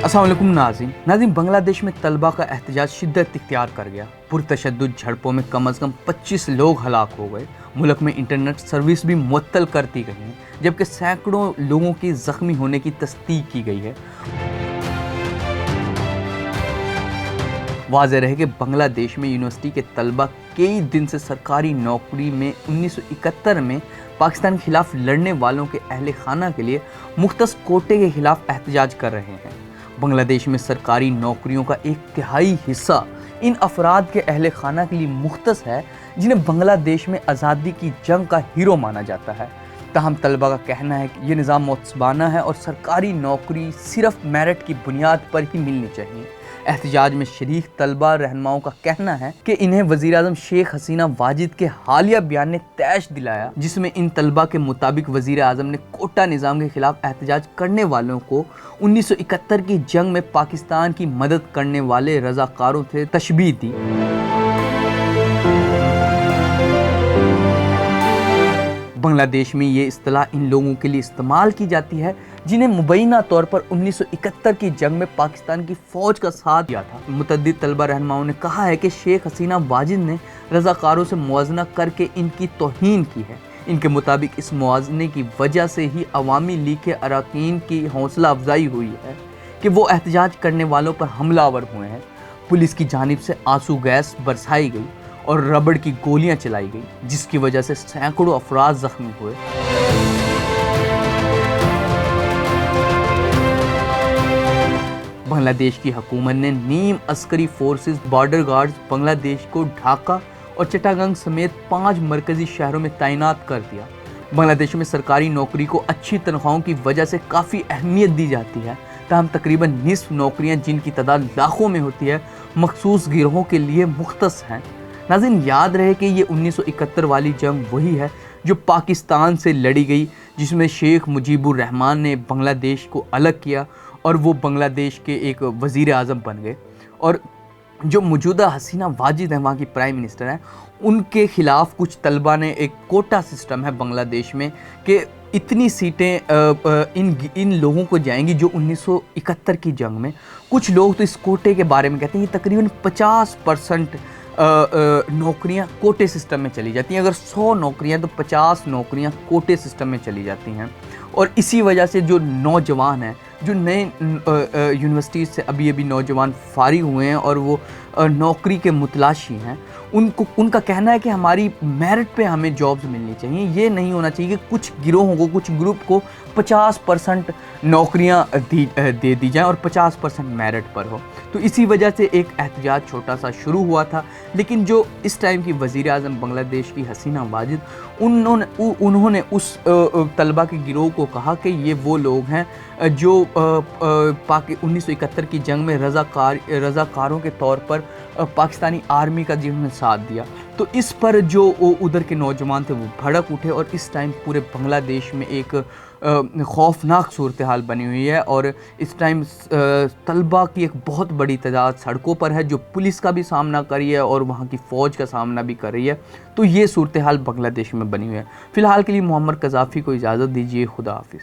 अस्सलाम वालेकुम नाज़रीन, बांग्लादेश में तलबा का एहतजाज शिद्दत इख्तियार कर गया। पुरतशद्दुद झड़पों में कम अज़ कम 25 लोग हलाक हो गए। मुल्क में इंटरनेट सर्विस भी मुअत्तल कर दी गई हैं, जबकि सैकड़ों लोगों की ज़ख्मी होने की तस्दीक की गई है। वाज़ेह रहे कि बांग्लादेश में यूनिवर्सिटी के तलबा कई दिन से सरकारी नौकरी में 1971 में पाकिस्तान के खिलाफ लड़ने वालों के अहले खाना के लिए मुख्तस कोटे के खिलाफ एहतजाज कर रहे हैं। बांग्लादेश में सरकारी नौकरियों का 1/3 हिस्सा इन अफराद के अहले खाना के लिए मुख्तस है, जिन्हें बांग्लादेश में आज़ादी की जंग का हीरो माना जाता है। ताहम तलबा का कहना है कि यह निज़ाम मुतसबाना है और सरकारी नौकरी सिर्फ मेरिट की बुनियाद पर ही मिलनी चाहिए। एहतजाज में शरीक तलबा रहनुमाओं का कहना है कि इन्हें वज़ीर आज़म शेख हसीना वाजिद के हालिया बयान ने तैश दिलाया, जिसमें इन तलबा के मुताबिक वज़ीर आज़म ने कोटा निज़ाम के खिलाफ एहतजाज करने वालों को 1971 की जंग में पाकिस्तान की मदद करने वाले रज़ाकारों से तशबीह दी। बांग्लादेश में ये इस्तिलाह इन लोगों के लिए इस्तेमाल की जाती है जिन्हें मुबैना तौर पर 1971 की जंग में पाकिस्तान की फ़ौज का साथ दिया था। मुतअद्दिद तलबा रहनुमाओं ने कहा है कि शेख हसीना वाजिद ने रज़ाकारों से मुआवजा करके इनकी तौहीन की है। इनके मुताबिक इस मुआवजे की वजह से ही अवामी लीग के अरकान की हौसला अफजाई हुई है कि वो एहतजाज करने वालों पर हमलावर हुए हैं। पुलिस की जानिब से आंसू गैस बरसाई गई और रबड़ की गोलियां चलाई गई, जिसकी वजह से सैकड़ों अफराद जख्मी हुए। बांग्लादेश की हुकूमत ने नीम अस्करी फोर्सेस बॉर्डर गार्ड्स बांग्लादेश को ढाका और चिटागंग समेत 5 मरकजी शहरों में तैनात कर दिया। बांग्लादेश में सरकारी नौकरी को अच्छी तनख्वाहों की वजह से काफ़ी अहमियत दी जाती है। ताहम तकरीबन निस्फ नौकरियां, जिनकी तादाद लाखों में होती है, मखसूस गिरोहों के लिए मुख्तस हैं। नाज़रीन, याद रहे कि ये 1971 वाली जंग वही है जो पाकिस्तान से लड़ी गई, जिसमें शेख मुजीबुर रहमान ने बांग्लादेश को अलग किया और वो बांग्लादेश के एक वज़ीर आज़म बन गए। और जो मौजूदा हसीना वाजिद हैं, वहाँ की प्राइम मिनिस्टर हैं, उनके ख़िलाफ़ कुछ तलबा ने एक कोटा सिस्टम है बांग्लादेश में कि इतनी सीटें इन लोगों को जाएंगी जो 1971 की जंग में। कुछ लोग तो इस कोटे के बारे में कहते हैं कि तकरीबन 50% नौकरियां कोटे सिस्टम में चली जाती हैं। अगर 100 नौकरियां तो 50 नौकरियां कोटे सिस्टम में चली जाती हैं। और इसी वजह से जो नौजवान हैं, जो नए यूनिवर्सिटीज़ से अभी नौजवान फारिग हुए हैं और वो नौकरी के मुतलाशी हैं, उनका कहना है कि हमारी मेरिट पे हमें जॉब्स मिलनी चाहिए। ये नहीं होना चाहिए कि कुछ गिरोहों को, कुछ ग्रुप को 50% नौकरियां दे दी जाएं और 50% मेरिट पर हो। तो इसी वजह से एक एहतजाज छोटा सा शुरू हुआ था, लेकिन जो इस टाइम की वज़ीर आज़म बांग्लादेश की हसीना वाजिद, उन्होंने उस तलबा के गिरोह को कहा कि ये वो लोग हैं जो 1971 की जंग में रज़ाकारों के तौर पर पाकिस्तानी आर्मी का जिन्होंने साथ दिया। तो इस पर जो उधर के नौजवान थे वो भड़क उठे और इस टाइम पूरे बांग्लादेश में एक खौफनाक सूरत हाल बनी हुई है। और इस टाइम तलबा की एक बहुत बड़ी तादाद सड़कों पर है, जो पुलिस का भी सामना कर रही है और वहाँ की फ़ौज का सामना भी कर रही है। तो ये सूरत हाल बांग्लादेश में बनी हुई है। फ़िलहाल के लिए मोहम्मद कज़ाफ़ी को इजाज़त दीजिए। खुदा हाफिज़।